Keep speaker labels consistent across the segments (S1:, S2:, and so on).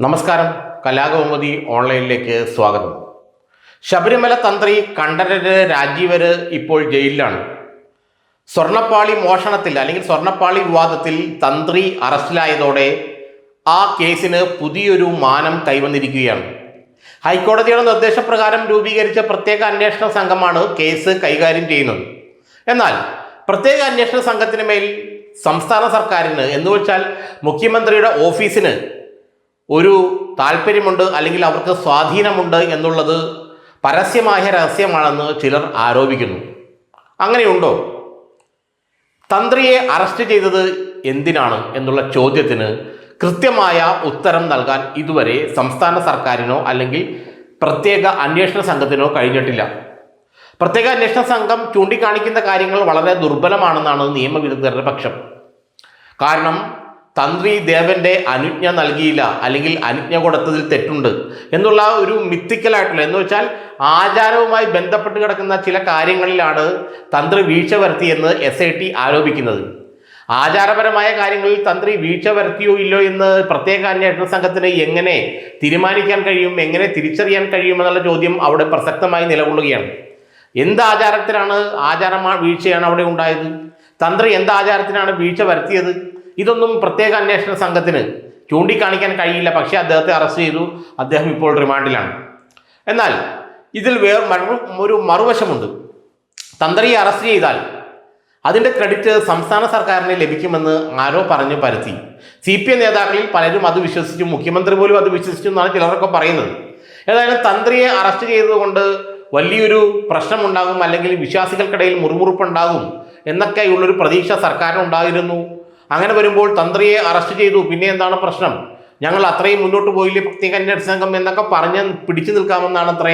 S1: നമസ്കാരം. കലാകൗമുദി ഓൺലൈനിലേക്ക് സ്വാഗതം. ശബരിമല തന്ത്രി കണ്ഠരര് രാജീവര് ഇപ്പോൾ ജയിലിലാണ്. സ്വർണ്ണപ്പാളി മോഷണത്തിൽ അല്ലെങ്കിൽ സ്വർണ്ണപ്പാളി വിവാദത്തിൽ തന്ത്രി അറസ്റ്റിലായതോടെ ആ കേസിന് പുതിയൊരു മാനം കൈവന്നിരിക്കുകയാണ്. ഹൈക്കോടതിയുടെ നിർദ്ദേശപ്രകാരം രൂപീകരിച്ച പ്രത്യേക അന്വേഷണ സംഘമാണ് കേസ് കൈകാര്യം ചെയ്യുന്നത്. എന്നാൽ പ്രത്യേക അന്വേഷണ സംഘത്തിന് മേൽ സംസ്ഥാന സർക്കാരിന് എന്നുവെച്ചാൽ മുഖ്യമന്ത്രിയുടെ ഓഫീസിന് ഒരു താല്പര്യമുണ്ട്, അല്ലെങ്കിൽ അവർക്ക് സ്വാധീനമുണ്ട് എന്നുള്ളത് പരസ്യമായ രഹസ്യമാണെന്ന് ചിലർ ആരോപിക്കുന്നു. അങ്ങനെയുണ്ടോ? തന്ത്രിയെ അറസ്റ്റ് ചെയ്തത് എന്തിനാണ് എന്നുള്ള ചോദ്യത്തിന് കൃത്യമായ ഉത്തരം നൽകാൻ ഇതുവരെ സംസ്ഥാന സർക്കാരിനോ അല്ലെങ്കിൽ പ്രത്യേക അന്വേഷണ സംഘത്തിനോ കഴിഞ്ഞിട്ടില്ല. പ്രത്യേക അന്വേഷണ സംഘം ചൂണ്ടിക്കാണിക്കുന്ന കാര്യങ്ങൾ വളരെ ദുർബലമാണെന്നാണ് നിയമവിദഗ്ധരുടെ പക്ഷം. കാരണം തന്ത്രി ദേവന്റെ അനുജ്ഞ നൽകിയില്ല, അല്ലെങ്കിൽ അനുജ്ഞ കൊടുത്തതിൽ തെറ്റുണ്ട് എന്നുള്ള ഒരു മിത്തിക്കലായിട്ടുള്ള എന്ന് വെച്ചാൽ ആചാരവുമായി ബന്ധപ്പെട്ട് കിടക്കുന്ന ചില കാര്യങ്ങളിലാണ് തന്ത്രി വീഴ്ച വരുത്തിയെന്ന് SIT ആരോപിക്കുന്നത്. ആചാരപരമായ കാര്യങ്ങളിൽ തന്ത്രി വീഴ്ച വരുത്തിയോ ഇല്ലോ എന്ന് പ്രത്യേക അന്വേഷണ സംഘത്തിന് എങ്ങനെ തീരുമാനിക്കാൻ കഴിയും, എങ്ങനെ തിരിച്ചറിയാൻ കഴിയുമെന്നുള്ള ചോദ്യം അവിടെ പ്രസക്തമായി നിലകൊള്ളുകയാണ്. എന്ത് ആചാരത്തിലാണ് വീഴ്ചയാണ് അവിടെ ഉണ്ടായത്? തന്ത്രി എന്ത് ആചാരത്തിനാണ് വീഴ്ച വരുത്തിയത്? ഇതൊന്നും പ്രത്യേക അന്വേഷണ സംഘത്തിന് ചൂണ്ടിക്കാണിക്കാൻ കഴിയില്ല. പക്ഷേ അദ്ദേഹത്തെ അറസ്റ്റ് ചെയ്തു. അദ്ദേഹം ഇപ്പോൾ റിമാൻഡിലാണ്. എന്നാൽ ഇതിൽ ഒരു മറുവശമുണ്ട്. തന്ത്രിയെ അറസ്റ്റ് ചെയ്താൽ അതിൻ്റെ ക്രെഡിറ്റ് സംസ്ഥാന സർക്കാരിന് ലഭിക്കുമെന്ന് ആരോ പറഞ്ഞു പരത്തി. CPM നേതാക്കളിൽ പലരും അത് വിശ്വസിച്ചു, മുഖ്യമന്ത്രി പോലും അത് വിശ്വസിച്ചു എന്നാണ് ചിലരൊക്കെ പറയുന്നത്. ഏതായാലും തന്ത്രിയെ അറസ്റ്റ് ചെയ്തതുകൊണ്ട് വലിയൊരു പ്രശ്നമുണ്ടാകും, അല്ലെങ്കിൽ വിശ്വാസികൾക്കിടയിൽ മുറുമുറുപ്പുണ്ടാകും എന്നൊക്കെയുള്ളൊരു പ്രതീക്ഷ സർക്കാരിനുണ്ടായിരുന്നു. അങ്ങനെ വരുമ്പോൾ തന്ത്രിയെ അറസ്റ്റ് ചെയ്തു, പിന്നെ എന്താണ് പ്രശ്നം? ഞങ്ങൾ അത്രയും മുന്നോട്ട് പോയില്ലേ പ്രത്യേക അന്വേഷണ സംഘം എന്നൊക്കെ പറഞ്ഞ് പിടിച്ചു നിൽക്കാമെന്നാണ് അത്രേ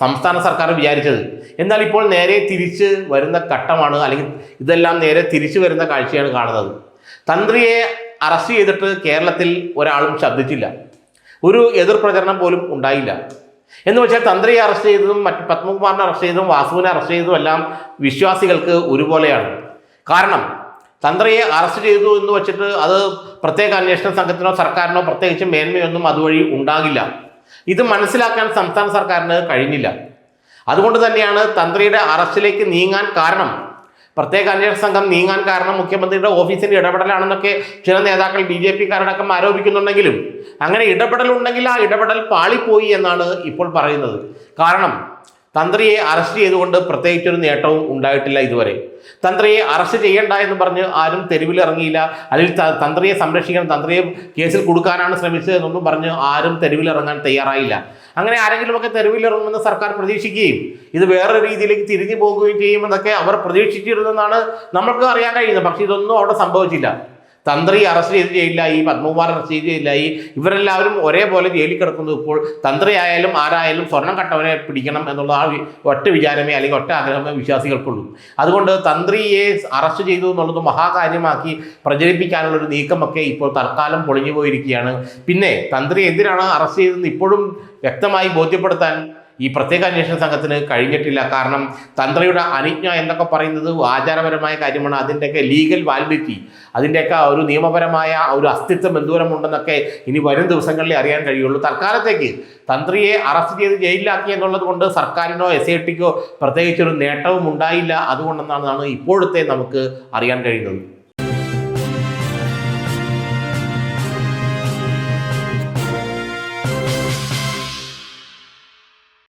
S1: സംസ്ഥാന സർക്കാർ വിചാരിച്ചത്. എന്നാൽ ഇപ്പോൾ നേരെ തിരിച്ച് വരുന്ന ഘട്ടമാണ്, അല്ലെങ്കിൽ ഇതെല്ലാം നേരെ തിരിച്ചു വരുന്ന കാഴ്ചയാണ് കാണുന്നത്. തന്ത്രിയെ അറസ്റ്റ് ചെയ്തിട്ട് കേരളത്തിൽ ഒരാളും ശബ്ദിച്ചില്ല, ഒരു എതിർ പ്രചരണം പോലും ഉണ്ടായില്ല. എന്ന് വെച്ചാൽ തന്ത്രിയെ അറസ്റ്റ് ചെയ്തതും പത്മകുമാറിനെ അറസ്റ്റ് ചെയ്തതും വാസുവിനെ അറസ്റ്റ് ചെയ്തതും എല്ലാം വിശ്വാസികൾക്ക് ഒരുപോലെയാണ്. കാരണം തന്ത്രിയെ അറസ്റ്റ് ചെയ്തു എന്ന് വെച്ചിട്ട് അത് പ്രത്യേക അന്വേഷണ സംഘത്തിനോ സർക്കാരിനോ പ്രത്യേകിച്ച് മേന്മയൊന്നും അതുവഴി ഉണ്ടാകില്ല. ഇത് മനസ്സിലാക്കാൻ സംസ്ഥാന സർക്കാരിന് കഴിഞ്ഞില്ല. അതുകൊണ്ട് തന്നെയാണ് തന്ത്രിയുടെ അറസ്റ്റിലേക്ക് നീങ്ങാൻ കാരണം, പ്രത്യേക അന്വേഷണ സംഘം നീങ്ങാൻ കാരണം മുഖ്യമന്ത്രിയുടെ ഓഫീസിൻ്റെ ഇടപെടലാണെന്നൊക്കെ ചില നേതാക്കൾ BJP-കാരടക്കം ആരോപിക്കുന്നുണ്ടെങ്കിലും അങ്ങനെ ഇടപെടലുണ്ടെങ്കിൽ ആ ഇടപെടൽ പാളിപ്പോയി എന്നാണ് ഇപ്പോൾ പറയുന്നത്. കാരണം തന്ത്രിയെ അറസ്റ്റ് ചെയ്തുകൊണ്ട് പ്രത്യേകിച്ചൊരു നേട്ടവും ഉണ്ടായിട്ടില്ല ഇതുവരെ. തന്ത്രിയെ അറസ്റ്റ് ചെയ്യേണ്ട എന്ന് പറഞ്ഞ് ആരും തെരുവിലിറങ്ങിയില്ല, അല്ലെങ്കിൽ തന്ത്രിയെ സംരക്ഷിക്കണം, തന്ത്രിയെ കേസിൽ കൊടുക്കാനാണ് ശ്രമിച്ചത് എന്നൊന്നും പറഞ്ഞ് ആരും തെരുവിലിറങ്ങാൻ തയ്യാറായില്ല. അങ്ങനെ ആരെങ്കിലുമൊക്കെ തെരുവിലിറങ്ങുമെന്ന് സർക്കാർ പ്രതീക്ഷിക്കുകയും ഇത് വേറെ രീതിയിലേക്ക് തിരിഞ്ഞു പോകുകയും ചെയ്യുമെന്നൊക്കെ അവർ പ്രതീക്ഷിച്ചിരുന്നെന്നാണ് നമുക്ക് അറിയാൻ കഴിയുന്നത്. പക്ഷെ ഇതൊന്നും അവിടെ സംഭവിച്ചില്ല. തന്ത്രി അറസ്റ്റ് ചെയ്ത് ജയിലിലായി, പത്മകുമാർ അറസ്റ്റ് ചെയ്ത് ജയിലിലായി. ഇവരെല്ലാവരും ഒരേപോലെ ജയിലിൽ കിടക്കുന്നു. ഇപ്പോൾ തന്ത്രി ആയാലും ആരായാലും സ്വർണം കട്ടവനെ പിടിക്കണം എന്നുള്ള ആ ഒറ്റ വിചാരമേ അല്ലെങ്കിൽ ഒറ്റ ആഗ്രഹമേ വിശ്വാസികൾക്കുള്ളൂ. അതുകൊണ്ട് തന്ത്രിയെ അറസ്റ്റ് ചെയ്തു എന്നുള്ളത് മഹാകാര്യമാക്കി പ്രചരിപ്പിക്കാനുള്ളൊരു നീക്കമൊക്കെ ഇപ്പോൾ തൽക്കാലം പൊളിഞ്ഞു പോയിരിക്കുകയാണ്. പിന്നെ തന്ത്രി എന്തിനാണ് അറസ്റ്റ് ചെയ്തതെന്ന് ഇപ്പോഴും വ്യക്തമായി ബോധ്യപ്പെടുത്താൻ ഈ പ്രത്യേക അന്വേഷണ സംഘത്തിന് കഴിഞ്ഞിട്ടില്ല. കാരണം തന്ത്രിയുടെ അനുജ്ഞ എന്നൊക്കെ പറയുന്നത് ആചാരപരമായ കാര്യമാണ്. അതിൻ്റെയൊക്കെ ലീഗൽ വാലിഡിറ്റി, അതിൻ്റെയൊക്കെ ഒരു നിയമപരമായ ഒരു അസ്തിത്വം എന്തോരം ഉണ്ടെന്നൊക്കെ ഇനി വരും ദിവസങ്ങളിൽ അറിയാൻ കഴിയുള്ളൂ. തൽക്കാലത്തേക്ക് തന്ത്രിയെ അറസ്റ്റ് ചെയ്ത് ജയിലിലാക്കി എന്നുള്ളത് കൊണ്ട് സർക്കാരിനോ SITക്കോ പ്രത്യേകിച്ചൊരു നേട്ടവും ഉണ്ടായില്ല. അതുകൊണ്ടെന്നാണ് ഇപ്പോഴത്തെ നമുക്ക് അറിയാൻ കഴിയുന്നത്.